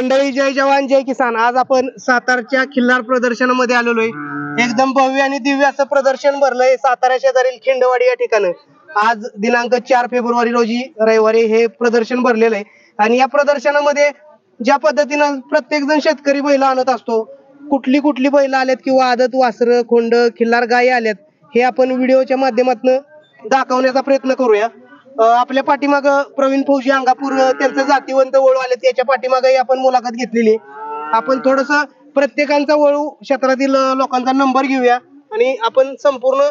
मंडळी, जय जवान जय किसान. आज आपण सातारच्या खिल्लार प्रदर्शनामध्ये आलेलो आहे. एकदम भव्य आणि दिव्य असं प्रदर्शन भरलंय सातारा शेजारील खिंडवाडी या ठिकाणी. आज दिनांक 4 फेब्रुवारी रोजी रविवारी हे प्रदर्शन भरलेलं आहे. आणि या प्रदर्शनामध्ये ज्या पद्धतीनं प्रत्येक जण शेतकरी बैल आणत असतो, कुठली कुठली बैल आल्यात किंवा आदत वासर खोंड खिल्लार गायी आल्यात, हे आपण व्हिडिओच्या माध्यमातून दाखवण्याचा प्रयत्न करूया. आपल्या पाठीमाग प्रवीण फौजी अंगापूर त्यांचं जातीवंत वळू आले, त्याच्या पाठीमागही आपण मुलाखत घेतलेली. आपण थोडस प्रत्येकांचा वळू क्षेत्रातील लोकांचा नंबर घेऊया आणि आपण संपूर्ण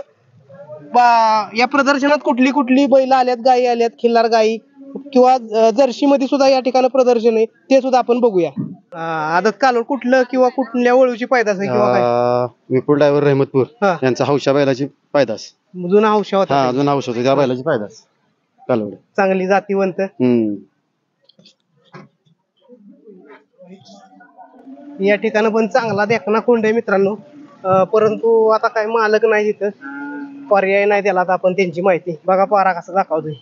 या प्रदर्शनात कुठली कुठली बैल आल्यात, गायी आल्यात, खिल्लार गायी किंवा जर्सी मध्ये सुद्धा या ठिकाणी प्रदर्शन आहे ते सुद्धा आपण बघूया. आदत कालोड कुठलं किंवा कुठल्या वळूची पैदास आहे किंवा काय? विपुल ड्रायव्हर रहमतपूर यांचा हौशा बैलाची पैदास. जुना हौशा होता. जुना हौशा होता त्या बैलाची पैदास कालोड. चांगली जातीवंत. या ठिकाणी पण चांगला देखना खोंड आहे मित्रांनो. परंतु आता काय मालक नाही इथं, पर्याय नाही त्याला. आता आपण त्यांची माहिती बघा, पारा कसा दाखवतोय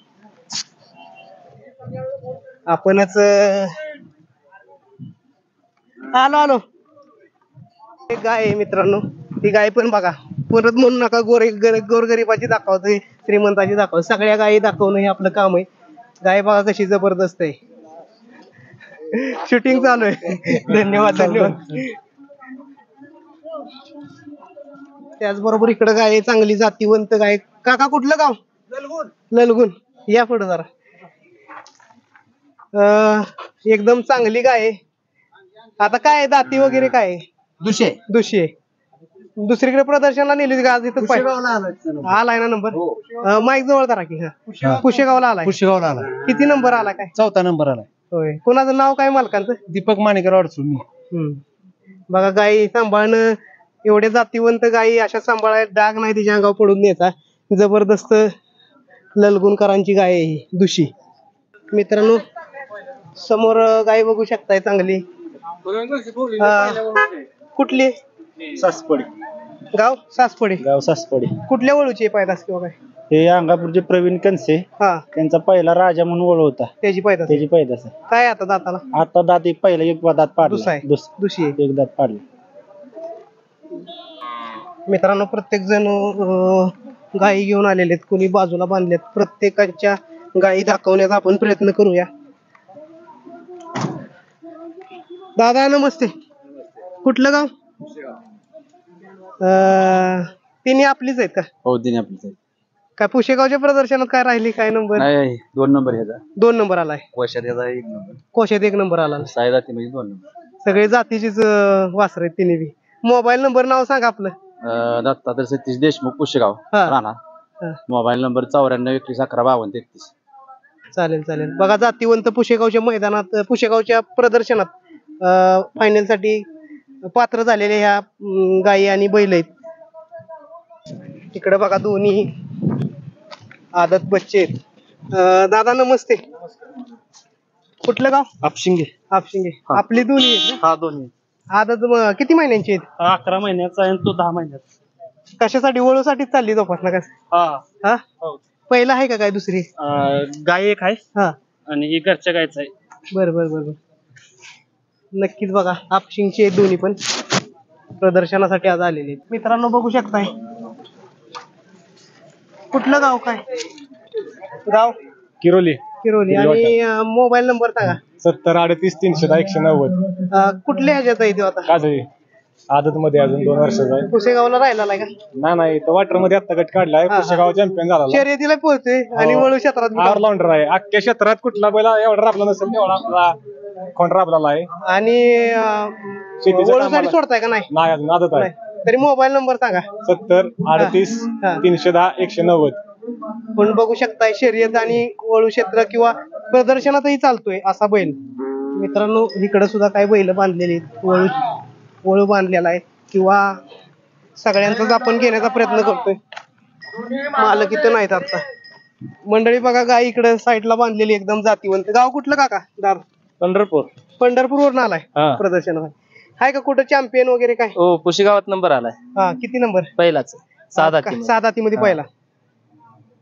आपणच. आलो एक गाय आहे मित्रांनो, ती गाय पण बघा. परत म्हणू नका गोरगरिबाची दाखवतोय, श्रीमंताची दाखवतो. सगळ्या गायी दाखवणं हे आपलं काम आहे. गाय बघा कशी जबरदस्त आहे. शूटिंग चालू आहे. धन्यवाद. त्याचबरोबर इकडे गाय चांगली जातीवंत गाय. काका कुठलं गाव? ललगुण. या पुढे जरा. एकदम चांगली गाय आहे. आता काय दाती वगैरे काय? दुशे. दुसरीकडे प्रदर्शनाला नेली का? आज इथं आलाय ना नंबर. माईक जवळ धरा की. पुशेगावला आलाय. किती नंबर आला? काय 4था नंबर आलाय. होय. कोणाचं नाव काय मालकांचं? दीपक माणिकर अडचून. बघा, गाई सांभाळणं, एवढ्या जातीवंत गाई अशा सांभाळायला डाग नाही तिच्या अंगावर पडून द्यायचा. जबरदस्त ललगुणकरांची गाय आहे ही दुशी. मित्रांनो, समोर गाय बघू शकताय चांगली. कुठली? सासपडी गाव सासपडी. कुठल्या वळूची पैदास किंवा काय? हे अंगापूरचे प्रवीण कनसे, त्यांचा पहिला राजा म्हणून ओळख होता. त्याची पैदास काय आता दाताला? आता दात एक पहिला एक दात पाडला. दुशी एक दात पाडला. मित्रांनो, प्रत्येक जण गायी घेऊन आलेले आहेत, कुणी बाजूला बांधलेत. प्रत्येकाच्या गायी दाखवण्याचा आपण प्रयत्न करूया. दादा नमस्ते. कुठलं गाव? तिन्ही आपलीच आहेत का? हो, तिने आपली. काय पुशेगावच्या प्रदर्शनात काय राहिली? काय नंबर? नाही, 2 नंबर ह्याचा. 2 नंबर आलाय. कोशात ह्याचा 1 नंबर. कोशात 1 नंबर आला. साई जाती म्हणजे 2 नंबर. सगळे जातीचीच वासर आहेत तिन्ही बी. मोबाईल नंबर नाव सांगा आपलं. दत्तात्रय सतीश देशमुख, पुशेगाव राहणार. Mobile number 94 21 11 52 33. चालेल. बघा, जातीवंत पुशेगावच्या मैदानात, पुशेगावच्या प्रदर्शनात फायनल साठी पात्र झालेले ह्या गायी आणि बैल आहेत. तिकडे बघा, दोन्ही आदत बच्चे आहेत. दादा नमस्ते. कुठलं गाव? आपशिंगे. आपली दोन्ही आहेत? दोन्ही. आदत किती महिन्यांची आहेत? 11 महिन्याचा आहे तो 10 महिन्याचा. कशासाठी? वळूसाठी चालली जोपासना का? पहिला आहे का काय? दुसरी गाय एक आहे आणि ही घरच्या गायचं आहे. बरं. नक्कीच बघा, आपशिंगचे दोन्ही पण प्रदर्शनासाठी आज आलेले आहेत. मित्रांनो बघू शकताय. कुठलं गाव? काय गाव? किरोली. आणि मोबाईल नंबर सांगा. 70 38 310 190. कुठल्या ह्याच्यात आहे तो आता? काजळी. आदत मध्ये अजून 2 वर्षाचा आहे. पुसेगावला राहिला का? नाही, तो वाटर मध्ये आता गट काढलाय. पुसेगाव चॅम्पियन झाला. शर्यतीला पोहोचतोय आणि वळू क्षेत्रात ऑलराऊंडर आहे. अख्ख्या क्षेत्रात कुठला बैल एवढा राबला नसेल तेवढा आपला कोण राबलेला आहे. आणि वळूसाठी सोडताय का? नाही, अजून आदत आहे. तरी मोबाईल नंबर सांगा. 70 38 310 190. पण बघू शकताय, शर्यत आणि वळू क्षेत्र किंवा प्रदर्शनातही चालतोय असा बैल. मित्रांनो, इकडे सुद्धा काही बैल बांधलेली आहेत, वळू बांधलेला आहे किंवा सगळ्यांचाच आपण घेण्याचा प्रयत्न करतोय. मालक इथं नाहीत आता. मंडळी बघा, गाय इकडे साईडला बांधलेली एकदम जातीवंत. गाव कुठलं काका? पंढरपूर वरून आलाय प्रदर्शनात. हाय का कुठं चॅम्पियन वगैरे काय? हो, पुशेगावात नंबर आलाय. किती नंबर? पहिलाच. 6 दातीमध्ये पहिला.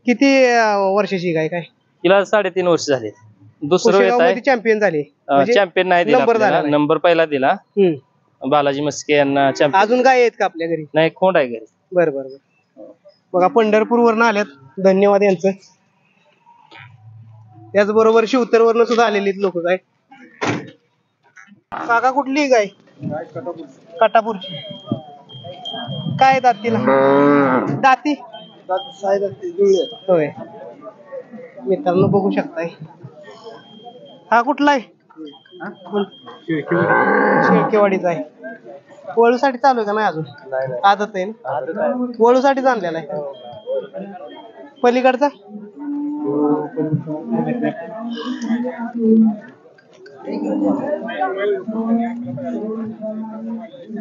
किती वर्षाची गाय? काय तिला 3.5 वर्ष झाले. दुसरं चॅम्पियन झाली. म्हणजे चॅम्पियन नाही दिला नंबर आपल्याला. झाला नाही. नंबर पहिला दिला बालाजी मस्के यांना चॅम्पियन. अजून काय आहेत का आपल्या घरी? नाही, खोंड आहे घरी. बरं बरं बरं. बघा पंढरपूर वरनं आल्यात, धन्यवाद यांचं. त्याचबरोबर शिवतरवरनं सुद्धा आलेली लोक. काय काका कुठली गाय? कटापूरची. काय दातीला? दाती होय. मित्रांनो बघू शकताय. हा कुठला आहे? शेळकेवाडीचा आहे. वळूसाठी चालू आहे का नाही अजून? आदत आहे ना? वळूसाठीच आणलेला आहे. पलीकडचा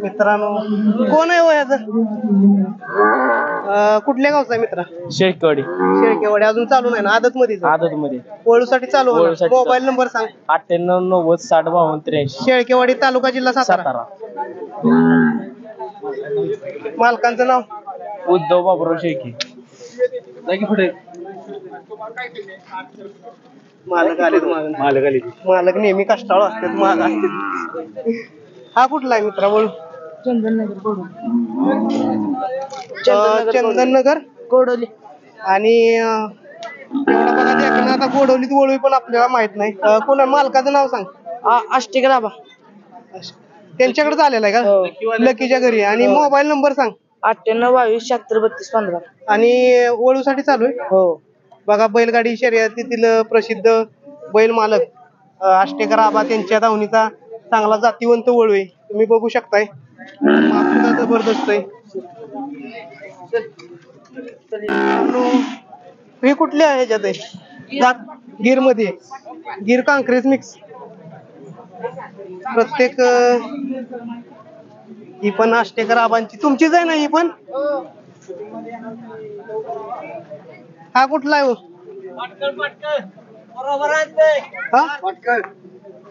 मित्रांनो कोण आहे वयाचं? कुठल्या गावचा आहे मित्रा? शेळकेवाडी. शेळकेवाडी. अजून चालू नाही ना? आदत मध्ये? आदत मध्ये. वळूसाठी चालू होणार. वळूसाठी मोबाईल नंबर सांग. 9890605283. शेळकेवाडी, तालुका जिल्हा सातारा. सातारा. मालकांचं नाव? उद्धव बाबूराव शेळके. मालक आले. मालक नेहमी कष्टाळू असतात, माग असतात. हा कुठला आहे मित्रा? वळू चंदननगर गोडवली. आणि एवढा बघा देखणं आता गोडवलीत वळू पण आपल्याला माहित नाही. कोणा मालकाचं नाव सांग. अष्टिकराबा. त्यांच्याकडे आलेला आहे का? लकीच्या घरी. आणि मोबाईल नंबर सांग. 9822763215. आणि वळूसाठी चालू आहे? हो. बघा बैलगाडी शर्यतीतील प्रसिद्ध बैल मालक आष्टेकर आबा त्यांच्या दावणीचा चांगला जातीवंत वळू आहे. तुम्ही बघू शकताय. मापूचा जबरदस्त आहे. हे कुठल्या ह्याच्यात आहे? गिर मध्ये. गिर कांक्रेज मिक्स. प्रत्येक ही पण आष्टेकर आबांची तुमचीच आहे ना? ही पण. हा कुठला आहे?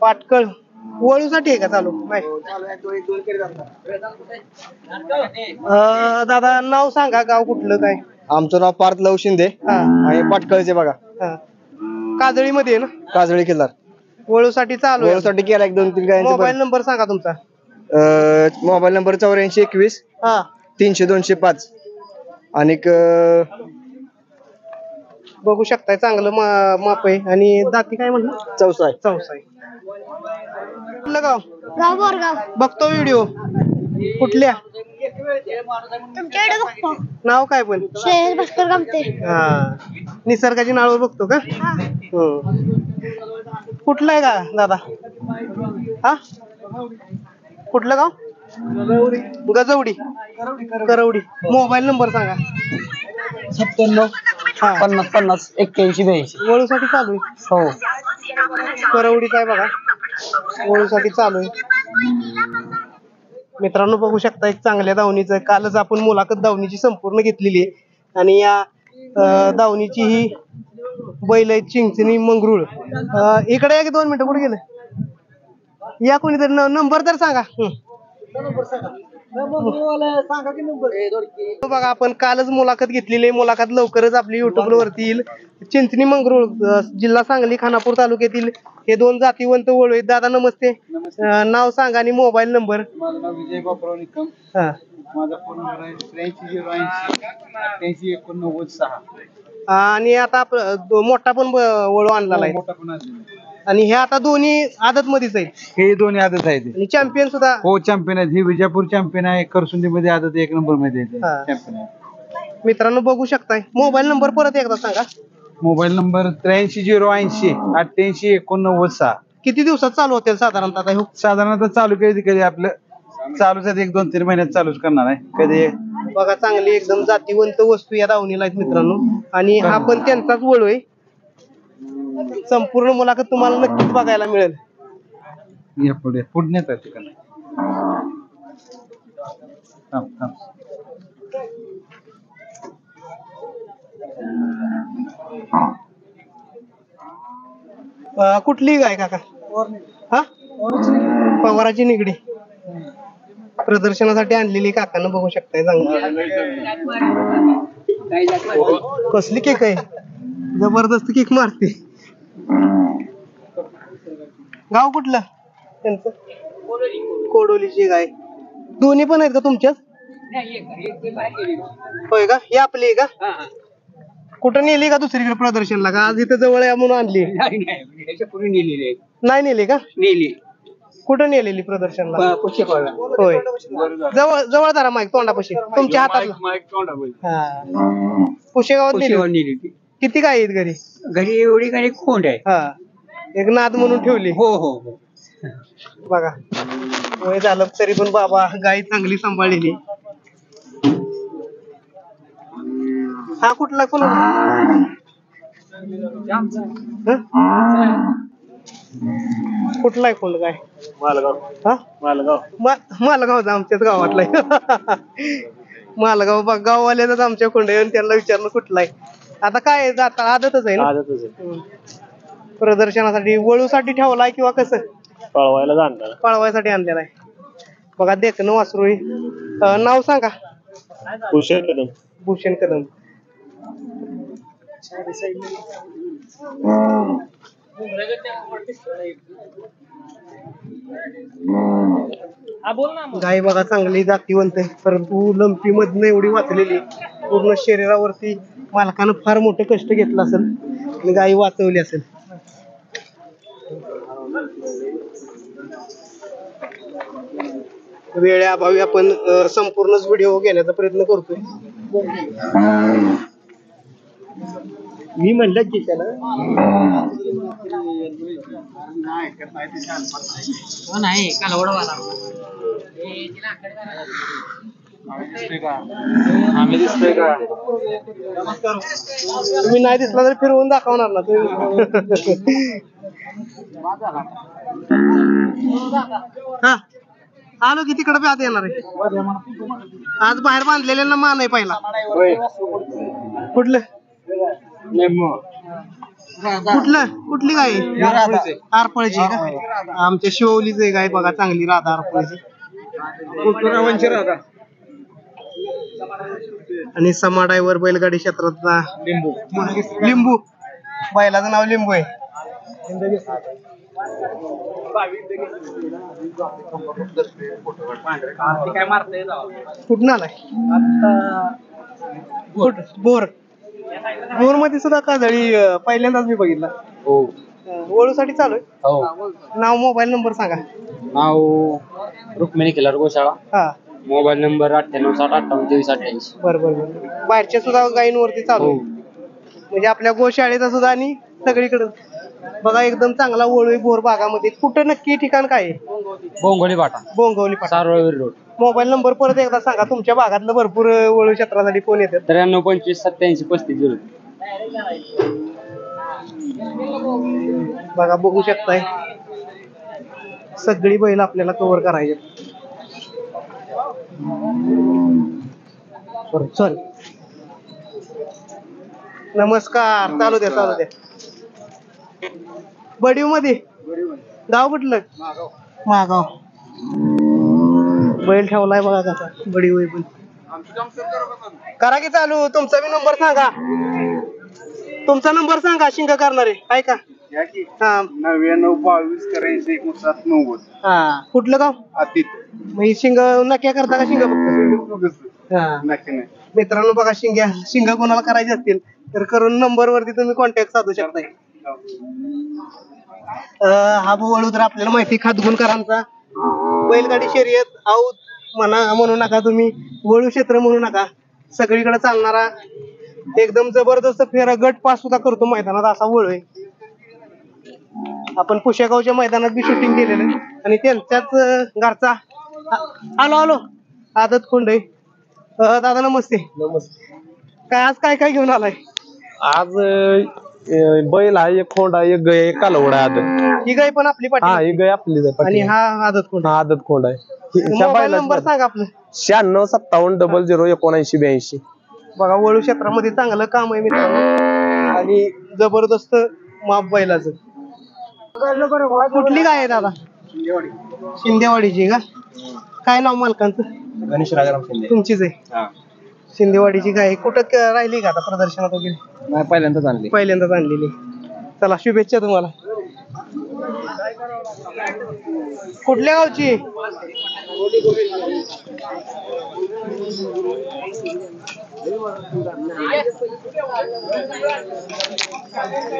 पाटकळ. वळूसाठी आहे का चालू? दादा नाव सांगा, गाव कुठलं? काय आमचं नाव पार्थ लव शिंदे आणि पाटकळचे बघा. काजळी मध्ये ना? काजळी किल्लार. वळूसाठी चालू. वळूसाठी केला 1-2-3 गायांचे. मोबाईल नंबर सांगा तुमचा. Mobile number 8421 300-205. आणि बघू शकताय चांगलं माप आहे. आणि दाती काय म्हणलं? चौसा आहे. कुठलं गाव? बघतो व्हिडिओ. कुठल्या? नाव काय पण? निसर्गाची नाव बघतो का? कुठलं आहे का दादा? हा कुठलं गाव? गजवडी. करवडी. मोबाईल नंबर सांगा. 9750508182. वळूसाठी चालू आहे? हो. करवडीचा आहे बघा. वळूसाठी चालू आहे. मित्रांनो बघू शकता एक चांगल्या दावणीचं. कालच आपण मुलाखत दावणीची संपूर्ण घेतलेली आहे. आणि या दावणीची ही बैल आहे चिंचणी मंगरुळ. इकडे या की 2 मिनिटं. कुठे गेलं? या कोणीतरी. नंबर तर सांगा. बघा आपण कालच मुलाखत घेतलेली आहे. मुलाखत लवकरच आपली युट्यूब वरती येईल. चिंचणी मंगरुळ, जिल्हा सांगली, खानापूर तालुक्यातील हे 2 जातीवंत वळू आहेत. दादा नमस्ते. नाव सांगा आणि मोबाईल नंबर. माझं नाव विजय बापराव निकम. माझा फोन नंबर आहे 8380888996. आणि आता मोठा पण वळू आणलेला आहे. मोठा पण आहे. आणि हे आता दोन्ही आदत मध्येच आहेत. हे दोन्ही आदत आहेत. आणि चॅम्पियन सुद्धा. हो चॅम्पियन आहेत. ही विजापूर चॅम्पियन आहे. करसुंदी मध्ये आदत 1 नंबर मध्ये चॅम्पियन आहे. मित्रांनो बघू शकताय. मोबाईल नंबर परत एकदा सांगा. Mobile number 8308088996. किती दिवसात चालू होतील साधारणतः? साधारणतः चालू कधी आपलं चालूच आहे. 1-2-3 महिन्यात चालूच करणार आहे. कधी बघा चांगली एकदम जातीवंत वस्तू या दावणीला आहेत मित्रांनो. आणि हा पण त्यांचाच वळू आहे. संपूर्ण मुलाखत तुम्हाला नक्कीच बघायला मिळेल. या पुढे पुढण्यात आहे ठिकाण. कुठली गाय काका? हा पवाराची निगडी. प्रदर्शनासाठी आणलेली काकांना बघू शकताय. कसली केक आहे? जबरदस्त केक मारते. गाव कुठलं त्यांचं? कोडोलीची गाय. दोन्ही पण आहेत का तुमच्याच? होय का? ही आपली आहे का? कुठं नेली का दुसरीकडे प्रदर्शनला का आज इथं जवळ आहे म्हणून आणली? नाही नेली का? कुठं नेलेली प्रदर्शनला? होय. जवळ जवळ धरा माईक तोंडापाशी तुमच्या हातात. पुशेगावात नेली. किती गाय आहेत घरी? घरी एवढी काही कोंड आहे. हा, एक नाद म्हणून ठेवली. हो हो हो. बघा वय झालं तरी पण बाबा गाय चांगली सांभाळलेली. हा कुठला कोण? कुठला आहे कोण गाय? मालगाव आमच्याच गावातला आहे. मालगाव गाववाल्याच आमच्या कोंड आहे. त्यांना विचारलं कुठला आहे. आता काय जाता आदतच आहे ना प्रदर्शनासाठी? वळूसाठी ठेवलाय किंवा कसं? पळवायसाठी आणलेला आहे. बघा देखणं वासरू आहे. नाव सांगा. भूषण कदम. गाय बघा चांगली जातीवंत आहे, परंतु लंपी मधनं एवढी वाचलेली पूर्ण शरीरावरती मालकानं फार मोठं कष्ट घेतलं असेल आणि गाय वाचवली असेल. वेळेअभावी आपण संपूर्णच व्हिडिओ घेण्याचा प्रयत्न करतोय. मी म्हणलं की त्याला नाही कालवडवाला आम्ही दिसतोय का? तुम्ही नाही दिसला तर फिरवून दाखवणार ना तुम्ही. हा आलो की तिकडे बी आता येणार आहे. आज बाहेर बांधलेल्यांना मान आहे पहिला. कुठलं कुठली गाय? आरपळची आहे का? आमच्या शिवलीच आहे गाय बघा चांगली राधा आरपळची. आणि समाडाईवर बैलगाडी क्षेत्रातला लिंबू. बैलाचं नाव लिंबू आहे. कुठं आलाय? बोर. बोर मध्ये सुद्धा काजळी पहिल्यांदाच मी बघितला. वळूसाठी चालू आहे. नाव मोबाईल नंबर सांगा. नाव रुक्मिणी किल्लार गोशाळा. हा मोबाईल नंबर 9860582388. बरोबर. बाहेरच्या सुद्धा गायींवरती चालू आहे. म्हणजे आपल्या गोशाळेचा सुद्धा आणि सगळीकडे बघा एकदम चांगला वळू आहे बोर भागामध्ये. कुठं नक्की ठिकाण काय आहे? बोंगोली पाटा, बोंगवली पाटा. सारोळी रोड. मोबाईल नंबर परत एकदा सांगा. तुमच्या भागातलं भरपूर वळू क्षेत्रासाठी फोन येतात. 93258735. बघा बघू शकताय सगळी बैल आपल्याला कव्हर करायचे. सॉरी नमस्कार. चालू द्या चालू द्या. बडीव मध्ये गाव कुठलं? महागाव. बैल ठेवलाय बघा कसा बडीव आहे. पण करा की चालू. तुमचा बी नंबर सांगा. तुमचा नंबर सांगा. शिंग करणारे आहे का? हा 9922835990. हा कुठलं गाव? अतीत. मग शिंग नक्या करता का शिंग फक्त? हा मित्रांनो बघा शिंग कोणाला करायचे असतील तर करून नंबर वरती तुम्ही कॉन्टॅक्ट साधू शकताय. हा वळू तर आपल्याला माहिती खातगुणकरांचा बैलगाडी शर्यत आऊत म्हणू नका तुम्ही, वळू क्षेत्र म्हणू नका, सगळीकडे चालणारा एकदम जबरदस्त फेरा गट पास सुद्धा करतो मैदानात असा वळू आहे. आपण पुशेगावच्या मैदानात बी शूटिंग केलेलं आहे आणि त्यांच्याच घरचा आलो आदत खोंड आहे. दादा नमस्ते. काय आज काय काय घेऊन आलाय? आज बैल आहे, एक खोंड आहे, एक गाय, एक कालवड आहे आदत. ही गाय पण आपली पाठी? हा ही गाय आपली आणि हा आदत खोंड. हा आदत खोंड आहे. मोबाईल नंबर सांगा आपलं. 965700008182. बघा वळू क्षेत्रामध्ये चांगलं काम आहे मित्रांनो आणि जबरदस्त माप बैलाचं. कुठली गाय आहे दादा? शिंदेवाडीची का? काय नाव मालकांचं? गणेश राजाराम शिंदे. तुमचीच आहे? शिंदेवाडीची गाय कुठं राहिली का आता प्रदर्शनात वगैरे? नाही पहिल्यांदाच आणली. पहिल्यांदाच आणलेली. चला शुभेच्छा तुम्हाला. कुठल्या गावची?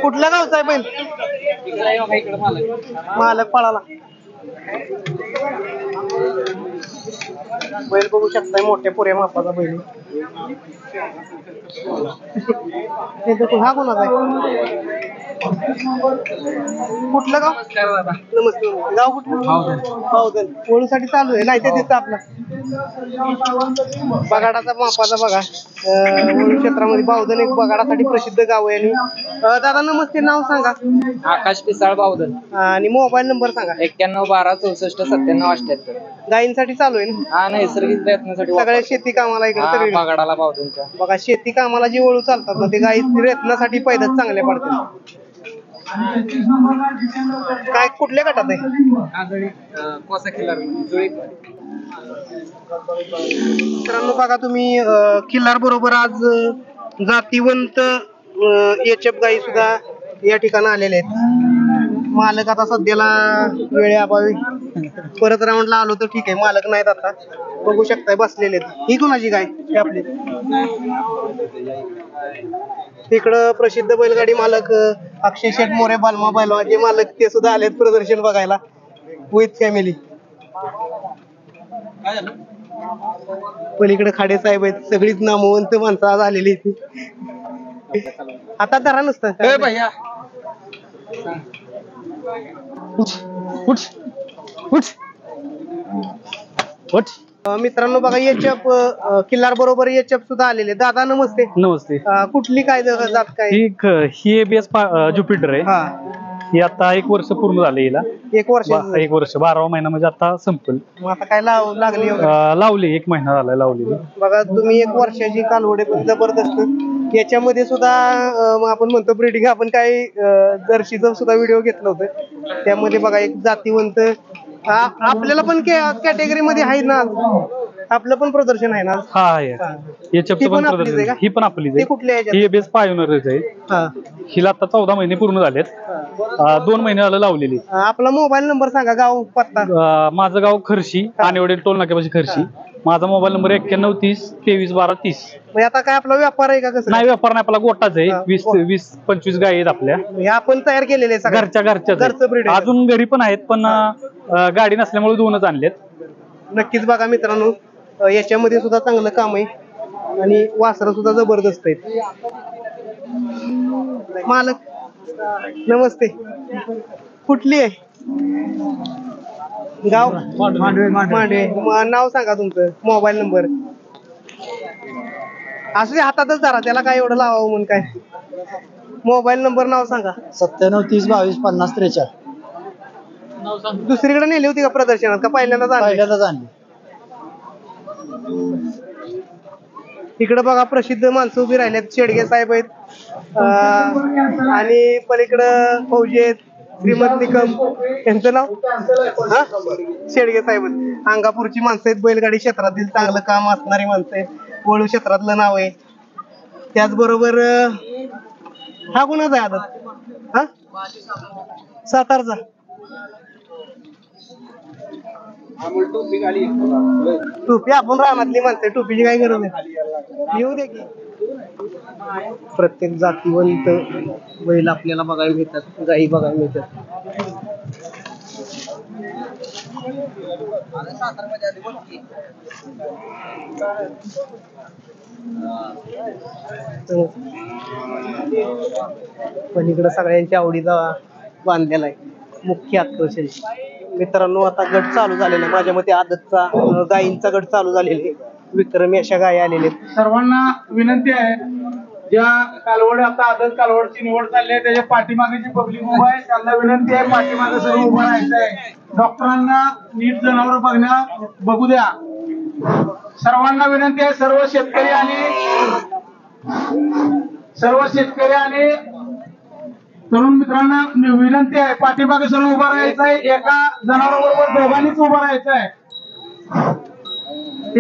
कुठल्या गावचा आहे बैल? मालक पळाला. बैल बघू शकताय, मोठ्या पुऱ्या मापाचा बैल. हा कोणाचा आहे? कुठलं गाव? नमस्ते. गाव कुठलं? पावधन. ओळूसाठी चालू आहे. नाही ते तिथं आपला बगाडाचा मापाचा बघा. ओळू क्षेत्रामध्ये बावधन एक बगाडासाठी प्रसिद्ध गाव आहे. आणि दादा नमस्ते, नाव सांगा. आकाश पिसाळ बावधन. आणि मोबाईल नंबर सांगा. 9112646778. गायींसाठी चालू आहे ना? हा, नैसर्गिक प्रयत्नासाठी सगळ्या शेती कामाला इकडे सगळे बगाडाला बावधनच्या. बघा, शेती कामाला जी ओळू चालतात ना, ते गाई रेतनासाठी पैदाच चांगल्या पडतात. काय कुठल्या गटात आहे? कोसा खिल्लार जुळी. मित्रांनो बघा तुम्ही, खिल्लार बरोबर आज जातीवंत एचएफ गाई सुद्धा या ठिकाणी आलेले आहेत. मालक आता सध्याला वेळेअभावी परत राऊंडला आलो तर ठीक आहे, मालक नाहीत आता. बघू शकताय बसलेले आहेत. ही कोणाची गाय? ही आपली. तिकडं प्रसिद्ध बैलगाडी मालक अक्षय शेठ मोरे बालमा बैलवाचे मालक ते सुद्धा आलेत प्रदर्शन बघायला विथ फॅमिली. पलीकडे खाडे साहेब आहेत. सगळीच नामवंत माणसं आज आलेली. आता धरा नसतं. मित्रांनो बघा, एचएफ किल्लार बरोबर एचएफ सुद्धा आलेले. दादा नमस्ते. नमस्ते. कुठली काय जात काय? ही एबीएस ज्युपिटर आहे. हा, ही आता 1 वर्ष पूर्ण झाले हिला. 1 वर्ष. 1 वर्ष 12वा महिना म्हणजे आता संपल. मग आता काय लागली? लावली 1 महिना झालाय लावलेली. बघा तुम्ही 1 वर्षाची कालवडे पण जबरदस्त. याच्यामध्ये सुद्धा आपण म्हणतो ब्रीडिंग, आपण काही जर्सीचं सुद्धा व्हिडिओ घेतलं होतं. त्यामध्ये बघा एक जातीवंत आपल्याला पण कॅटेगरी मध्ये आहे ना, आपलं पण प्रदर्शन आहे ना. हा आहे. याच्या पण प्रदर्शन. ही पण आपलीच आहे. कुठल्या ही एबीएस पायोनियरच आहे. हिला आता 14 महिने पूर्ण झालेत. 2 महिने झालं लावलेली. आपला मोबाईल नंबर सांगा, गाव पत्ता. माझं गाव खर्शी, कानेवडे टोल नाक्यापाशी खर्शी. माझा मोबाईल नंबर 9130231230. म्हणजे आता काय आपला व्यापार आहे का कसं? नाही, व्यापार नाही, आपला गोटाच आहे. 20-25 गाय आहेत आपल्या. हे आपण तयार केलेले घरच्याच घरचं ब्रीड. अजून घरी पण आहेत, पण गाडी नसल्यामुळे 2च आणलेत. नक्कीच बघा मित्रांनो, याच्यामध्ये सुद्धा चांगलं काम आहे आणि वासरं सुद्धा जबरदस्त आहेत. मालक नमस्ते. कुठली आहे? गाव मांडवे. नाव सांगा तुमचं, मोबाईल नंबर. असू दे, हातातच धरा, त्याला काय एवढं लावावं म्हणून काय. मोबाईल नंबर नाव सांगा. 9730225043. दुसरीकडे नेली होती का प्रदर्शनात, का पहिल्यांदाच आणली? इकडे बघा प्रसिद्ध माणसं उभी राहिल्यात. शेडगे साहेब आहेत आणि पलीकडं फौजी आहेत, श्रीमंत निकम यांचं नाव. शेडगे साहेब अंगापूरची माणसं आहेत. बैलगाडी क्षेत्रातील चांगलं काम असणारी माणसं आहेत. वळू क्षेत्रातलं नाव आहे. त्याचबरोबर हा कुणाचा आहे आदत? हा, सातारचा. टोपी आपण रानातली माणसं, टोपीची काय गरज आहे. येऊ दे की. प्रत्येक जातीवंत बैल आपल्याला बघायला मिळतात, गाई बघायला मिळतात. पलीकडे सगळ्यांच्या आवडीचा बांधलेला आहे मुख्य आकर्षण. मित्रांनो आता गट चालू झालेला आहे. माझ्या मते आदतचा गायींचा गट चालू झालेला आहे. विक्रमी अशा गायी आलेल्या आहेत. सर्वांना विनंती आहे, ज्या कालवड आता आदत कालवडची निवड चालली आहे त्याच्या पाठीमागे जी पब्लिक उभा आहे त्यांना विनंती आहे पाठीमागे सर्व उभं राहायचं आहे. डॉक्टरांना नीट जनावर बघू द्या. सर्वांना विनंती आहे, सर्व शेतकरी आणि तरुण मित्रांना विनंती आहे, पाठीमागे सर्व उभं राहायचं आहे. एका जनावराबरोबर दोघांनीच उभं राहायचं आहे.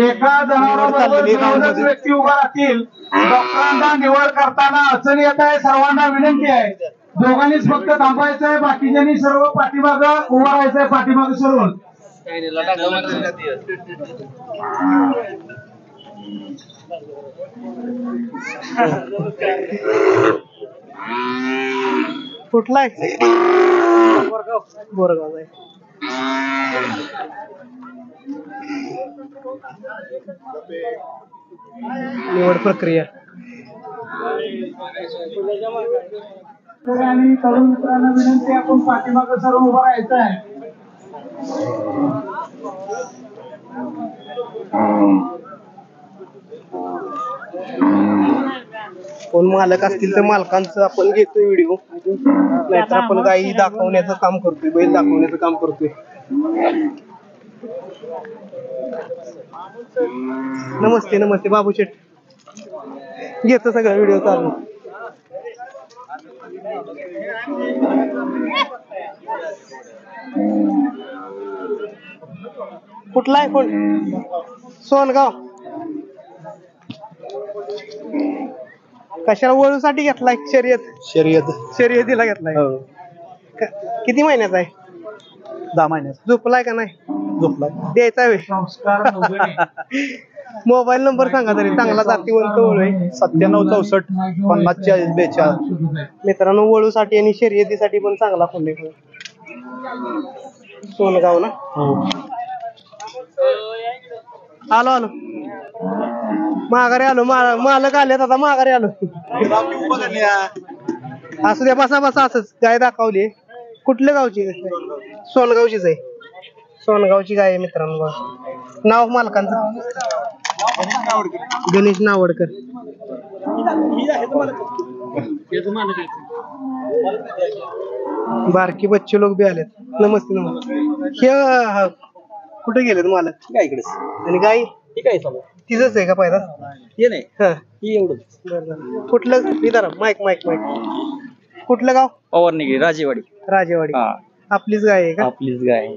एका जनावराबरोबर 2 व्यक्ती उभा राहतील. डॉक्टरांना निवड करताना अडचणी येत आहे. सर्वांना विनंती आहे दोघांनीच फक्त थांबायचंय, बाकीच्यांनी सर्व पाठीमागं उभं राहायचंय, पाठीमागं सर्व. कुठला आहे? बोरगाव आहे. निवड प्रक्रिया आणि तरुण मित्रांना विनंती, आपण पाठीमागं सर्व उभं राहायचंय. कोण मालक असतील तर मालकांचं आपण घेतोय व्हिडिओ, नाहीतर आपण गाई दाखवण्याचं काम करतोय, बैल दाखवण्याचं काम करतोय. नमस्ते नमस्ते बाबू शेठ, घेतो सगळं व्हिडिओ चालू. कुठला आहे कोण? सोनगाव. कशाला वळूसाठी घेतलाय? शर्यतीला घेतलाय. किती महिन्याचा आहे? 10 महिन्याचा. झोपलाय का नाही? झोपला. द्यायचा वेळ. संस्कार नव्हे. मोबाईल नंबर सांगा तरी, चांगला जातीवंत वळू आहे. 97 64 50 40 42. मित्रांनो, वळूसाठी आणि शर्यतीसाठी पण चांगला फोन आहे. सोनगाव ना? आलो आलो, माघारी आलो. मालक आलेत आता, माघारी आलो. असू द्या, बसा बसा. असंच गाय दाखवली. कुठल्या गावची? सोनगावचीच आहे. सोनगावची गाय आहे मित्रांनो. नाव मालकांचं? गणेश नावडकर. बारकी बच्चे लोक बी आलेत. नमस्ते नमस्ते. हे कुठे गेलेत मालक? गायकडेच. आणि गाई ठीक आहे. तिचंच आहे का पायदा? हे नाही, हा, एवढंच. बरं. कुठलं? इधर माईक माईक माईक. कुठलं गाव? पवारनिगी, राजेवाडी. राजेवाडी. आपलीच गाय आहे का? आपलीच गाय.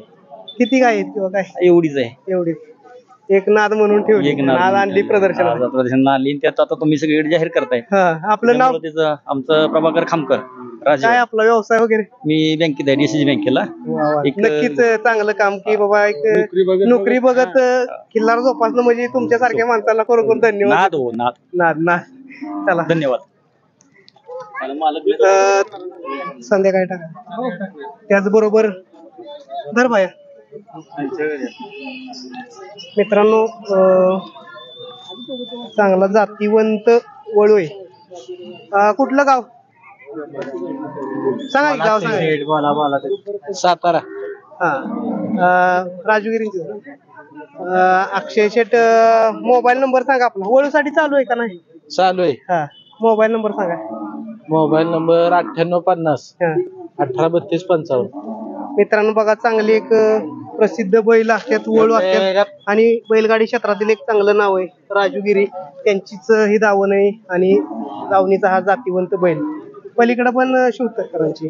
किती गाय आहेत किंवा काय? एवढीच आहे. एवढीच. एक नाद म्हणून ठेवली, नाद आणली प्रदर्शनात. प्रदर्शन आली, त्यात आता तुम्ही सगळीकडे जाहीर करताय. हा, आपलं नाव त्याचं आमचं प्रभाकर खामकर, काय? राजे. आपला व्यवसाय वगैरे? मी बँकेत आहे, DCG बँकेला. एक नक्कीच चांगलं काम की बाबा. एक नोकरी बघत किल्लार जोपासणं म्हणजे तुमच्यासारख्या माणसाला खरोखर धन्यवाद. नाद हो, नाद. नाद नाद. चला, धन्यवाद. संध्याकाळी टाका. त्याचबरोबर धर बाया. मित्रांनो, चांगला जातीवंत वळू आहे. कुठलं गाव सांगा की? गाव सांगा. सातारा. हा, राजगिरीची. अक्षय शेट, मोबाईल नंबर सांगा आपला. वळूसाठी चालू आहे का नाही? चालू आहे. हा, मोबाईल नंबर सांगा. मोबाईल नंबर 9850 हा. 1832 55. मित्रांनो बघा, चांगली एक प्रसिद्ध बैल असतात, वळू असतात, आणि बैलगाडी क्षेत्रातील एक चांगलं नाव आहे राजूगिरी. त्यांचीच ही दावण आहे आणि दावणीचा हा जातीवंत बैल. पलीकडे पण शिवतरकरांची.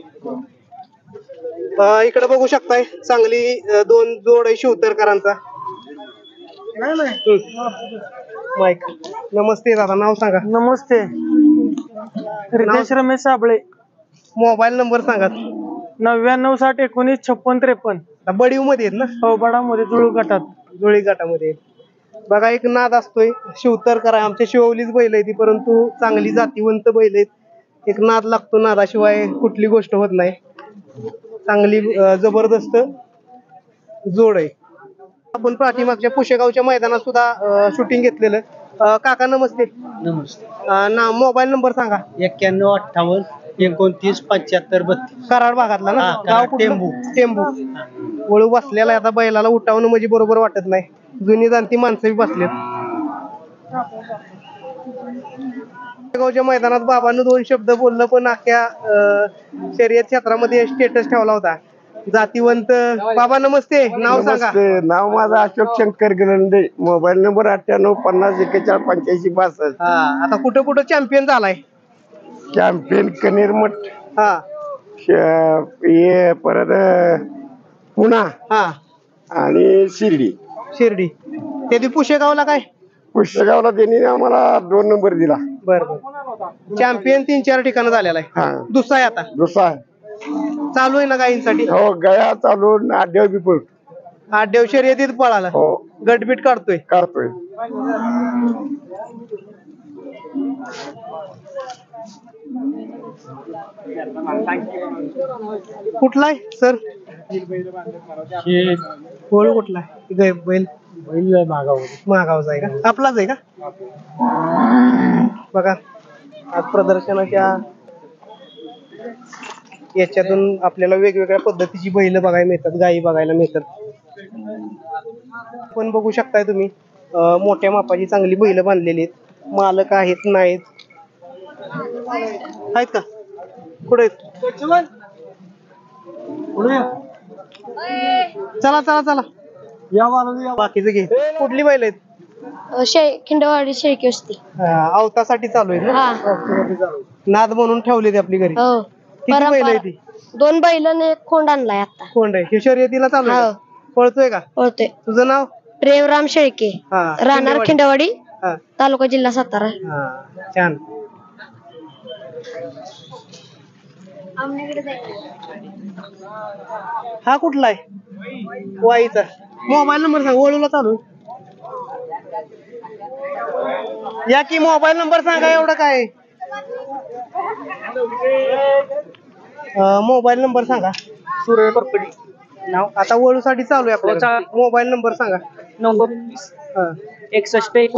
इकडे बघू शकताय, चांगली 2 जोड आहे शिवतरकरांचा. माईक. नमस्ते दादा, नाव सांगा. नमस्ते, रितेश रमेश साबळे. मोबाईल नंबर सांगा. 99 60 19 56 53. बडीव मध्ये आहेत ना? हो, बडामध्ये जुळू गटात. जुळी गटामध्ये. बघा, एक नाद असतोय. शिवतरकर आहे, आमच्या शिवलीच बैल आहे ती, परंतु चांगली जातीवंत बैल आहेत. एक नाद लागतो, नादाशिवाय कुठली गोष्ट होत नाही. चांगली जबरदस्त जोड आहे. आपण पाठीमागच्या पुशेगावच्या मैदानात सुद्धा शूटिंग घेतलेलं. काका नमस्ते. नमस्ते. मोबाईल नंबर सांगा. 91 58 29 75 32. कराड भागातला ना? गाव कुठलं? टेंबू. वळू बसलेला आहे. आता बैलाला उठावणं म्हणजे बरोबर वाटत नाही. जुनी जाणती माणसं बी बसलेत. गावच्या मैदानात बाबांनी 2 शब्द बोललं, पण अख्ख्या शर्यत क्षेत्रामध्ये स्टेटस ठेवला होता. जातीवंत. बाबा नमस्ते, नाव सांगा. नाव माझं अशोक शंकर गिरंडे. Mobile number 98 50 41 85 62. हा, आता कुठं कुठं चॅम्पियन झालाय? चॅम्पियन कनेरमठ. हा, हे परत पुणा हा, आणि शिर्डी. शिर्डी. ते पुशेगावला काय? पुष्यगावला त्यांनी आम्हाला 2 नंबर दिला. बरं बरं. चॅम्पियन 3-4 ठिकाणी झालेला आहे. हा दुसरा आहे आता दुसरा चालू आहे ना गायींसाठी. हो गया चालू आड्याव बिपूर 8 देव शर्यतीत पळाला. हो गटबीट काढतोय. करतोय. कुठला आहे सर? ओळख कुठला आहे? बैल महागावचा आहे का? आपलाच आहे का? बघा आज प्रदर्शनाच्या याच्यातून आपल्याला वेगवेगळ्या पद्धतीची बैल बघायला मिळतात, गायी बघायला मिळतात. पण बघू शकताय तुम्ही मोठ्या मापाची चांगली बैल बांधलेली आहेत. मालक आहेत नाहीत आहेत का? कुठे चला चला चला या बाकीचं घे. कुठली बैल आहेत? खिंडवाडी शेळकी असते. अवतासाठी चालू आहे ना? नाद म्हणून ठेवली आपली घरी. हो किती बैल आहे ती? 2 बैल आणि 1 खोंड आणलाय आता. कोण आहे हे? शर्यतीला चालू आहे? पळतोय का? पळतोय. तुझं नाव? प्रेमराम शेळके, राहणार खिंडवाडी, तालुका जिल्हा सातारा. छान. हा कुठला आहे? वाईचा. मोबाईल नंबर सांग. ओळूला चालू या की मोबाईल नंबर सांगा. एवढं काय मोबाईल नंबर सांगा. सूर्य करपडी नाव आता ओळूसाठी चालू आहे आपल्याला. मोबाईल नंबर सांगा. 61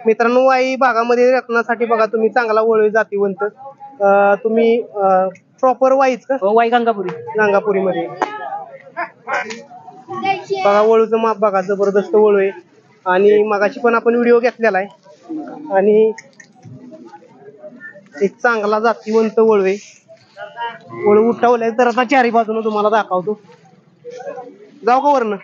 मित्रांनो वाई भागामध्ये रत्नासाठी बघा तुम्ही चांगला वळू जातीवंत. तुम्ही प्रॉपर वाईच का? वाई गंगापुरी मध्ये बघा वळूचं माप बघा जबरदस्त वळू आहे. आणि मगाशी पण आपण व्हिडिओ घेतलेला आहे. आणि एक चांगला जातीवंत वळू आहे. वळू उठवलाय तर आता चारी बाजून तुम्हाला दाखवतो. जाऊ का वरनं?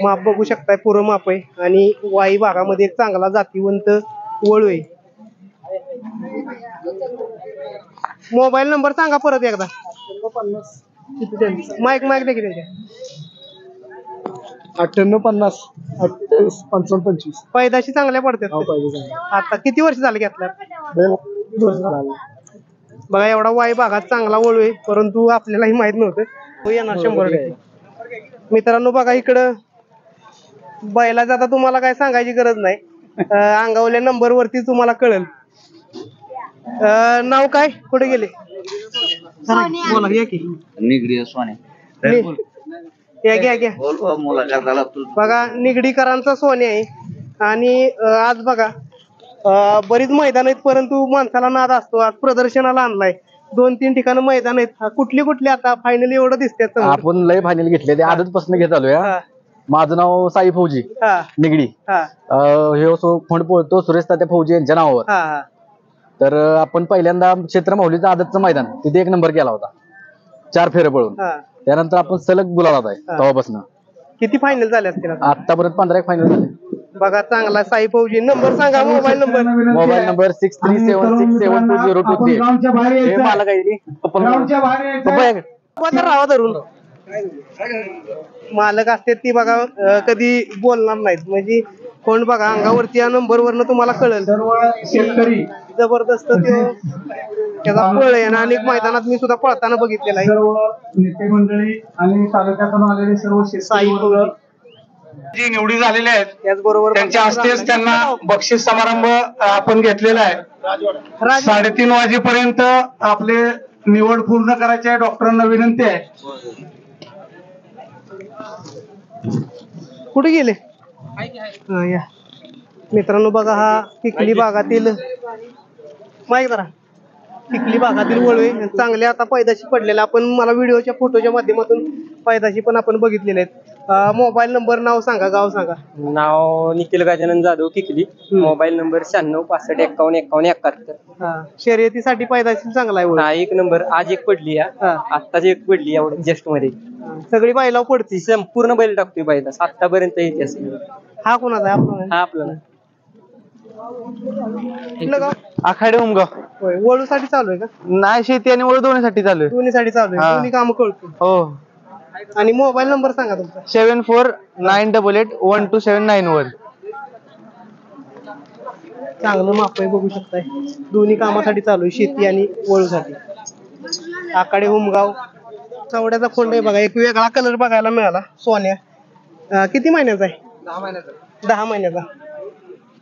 माप बघू शकताय पुरं माप आहे. आणि वाई भागामध्ये एक चांगला जातीवंत वळू आहे. मोबाईल नंबर सांगा परत एकदा. माईक दे त्यांच्या. 9850 5525. पैदाशी चांगल्या पडतात. आता किती वर्ष झाले घेतल्या? बघा एवढा वाई भागात चांगला वळू आहे. परंतु आपल्यालाही माहित नव्हतं. तो येणार 100%. मित्रांनो बघा इकडं बैलाचं आता तुम्हाला काय सांगायची गरज नाही. अंगावल्या नंबर वरती तुम्हाला कळेल. नाव काय? कुठे गेले? बोला या की. निगडी सोने घ्या बघा निगडीकरांचा सोने आहे. आणि आज बघा बरीच मैदान आहेत परंतु माणसाला नाद असतो. आज प्रदर्शनाला आणलाय. 2-3 ठिकाणी मैदान आहेत. कुठली आता फायनली एवढं दिसतात? आपण लय फायनल घेतले ते आदत पासून घेत आलोय. माझं नाव साई फौजी निगडी. हे फंड पळतो सुरेश तात्या फौजी यांच्या नावावर. तर आपण पहिल्यांदा क्षेत्र माहुलीचं आदतचं मैदान तिथे 1 नंबर केला होता 4 फेरे पळून. त्यानंतर आपण सलग गुलाबात आहे तेव्हापासून. किती फायनल झाले असतील? आतापर्यंत 15 फायनल झाले. बघा चांगला साई फौजी. नंबर सांगा. Mobile number 6376720223. हे मला काही राहा धरून मालक असते ती बघा कधी बोलणार नाहीत. म्हणजे कोण बघा अंगावरती या नंबर वरनं तुम्हाला कळेल. शेतकरी जबरदस्त त्याचा पळ आहे. आणि अनेक मैदानात मी सुद्धा पळताना बघितलेला आहे. सर्व नेते मंडळी आणि तालुक्यातून आलेले सर्व शेतकरी जी निवडी झालेले आहेत त्याचबरोबर त्यांच्या हस्तेच त्यांना बक्षीस समारंभ आपण घेतलेला आहे. 3:30 वाजेपर्यंत आपले निवड पूर्ण करायची आहे. डॉक्टरांना विनंती आहे. कुठे गेले? या मित्रांनो बघा हा चिखली भागातील माहिती जरा चिखली भागातील वळू आहे. चांगले आता पैदाशी पडलेला आपण मला व्हिडिओच्या फोटोच्या माध्यमातून पैदाशी पण आपण बघितलेले आहेत. मोबाईल नंबर नाव सांगा. गाव सांगा. नाव निखिल गजानन जाधव किकली. Mobile number 9665515171. शर्यतीसाठी पैदाशी चांगला आहे. 1 नंबर. आज एक पडली. आत्ताच एक पडली एवढं जस्ट मध्ये. सगळी बैलाव पडती. संपूर्ण बैल टाकतोय बैलास आतापर्यंत येते असेल. हा कोणाचा आहे? हा आपला आखाडे उमगाव. वळूसाठी चालू आहे का? नाही शेती आणि वळू दोन्हीसाठी चालू आहे. दोन्हीसाठी चालू आहे. दोन्ही काम कळतो. हो आणि मोबाईल नंबर सांगा तुमचा. 7498812791. चांगलं माप आहे, बघू शकताय. दोन्ही कामासाठी चालू आहे, शेती आणि वळूसाठी. आकाडे हुमगाव चवड्याचा खोंड आहे बघा. एक वेगळा कलर बघायला मिळाला. सोन्या किती महिन्याचा आहे? 10 महिन्याचा.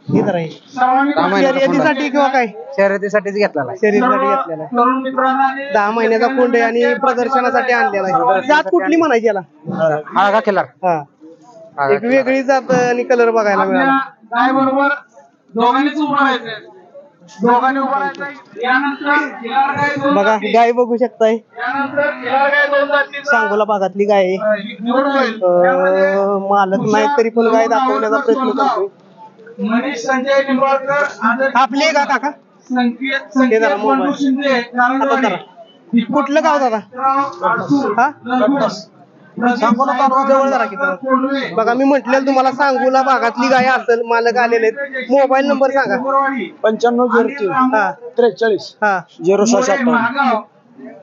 इथं आहे शर्यतीसाठी किंवा काय? शर्यतीसाठीच घेतला. शर्यतीसाठी घेतलेला आहे. 10 महिन्याचा खोंड आहे आणि प्रदर्शनासाठी आणलेला आहे. जात कुठली म्हणायची याला? हा खिल्लार. हा, एक वेगळी जात आणि कलर बघायला मिळाला. गाय बरोबर दोघांनीच उभं राहायचंय. दोघांनी उभं राहायचंय. यानंतर खिलार गाय दोन बघा जाती. गाय बघू शकताय. यानंतर खिलार गाय दोन जातीचं सांगोला भागातली गाय आहे. निवड होईल. मालक नाही तरी पण गाय दाखवण्याचा प्रयत्न करतोय. मनीष संजय निंबाळकर आदर आपली आहे का काका? संकेत हे जरा मोबाईल. बंडू शिंदे आता कारंजवाडी. जरा. कुठलं गाव दादा? हा? जवळ जरा की जवळ. बघा मी म्हटलेलं तुम्हाला सांगोला भागातली गाय असेल. मालक आलेले आहेत. मोबाईल नंबर सांगा. 9503 हा, 0657.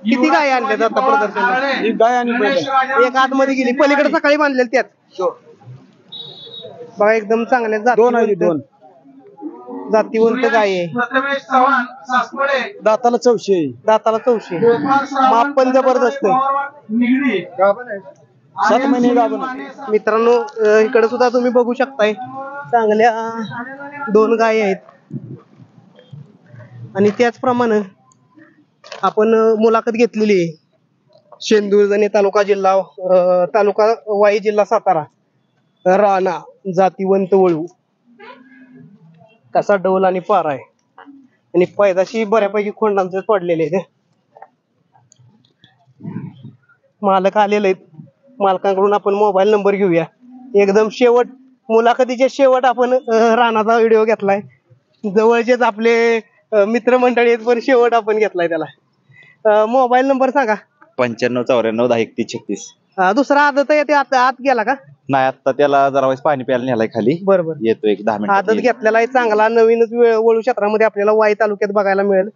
किती गाय आणल्यात आता प्रदर्शनाला? एक गाय आणि बैल. एक आतमध्ये गेली, पलीकडे सकाळी बांधलेली त्यात. बघा एकदम चांगल्या दोन आहे, दोन. जातीवंत गाय आहे. प्रथमेश चव्हाण सासवडे. दाताला 400. दाताला 400. गोपाळ श्रावण माप पण जबरदस्त आहे. निगडी. 7 महिने गाभण. मित्रांनो इकडे सुद्धा तुम्ही बघू शकताय. चांगल्या 2 गाय आहेत. आणि त्याचप्रमाणे आपण मुलाखत घेतलेली आहे. शेंदूरजणे तालुका वाई जिल्हा सातारा. राणा जातीवंत वळू. तसा डौल आणि पारा आहे. आणि पैदाशी बऱ्यापैकी खोंडांचे पडलेले आहेत. मालक आलेले आहेत. मालकांकडून आपण मोबाईल नंबर घेऊया. एकदम शेवट, मुलाखतीच्या शेवट आपण राणाचा व्हिडिओ घेतलाय. जवळचेच आपले मित्रमंडळी आहेत पण शेवट आपण घेतलाय त्याला. मोबाईल नंबर सांगा. 9594103136. दुसरा आदत आहे ते आता आत गेला का? नाही, आता त्याला जरा वेळेस पाणी प्यायला नेलाय खाली. बरोबर. येतो एक 10 मिनिट. आदत घेतलेला आहे चांगला. नवीनच वळू क्षेत्रामध्ये आपल्याला वाई तालुक्यात बघायला मिळेल.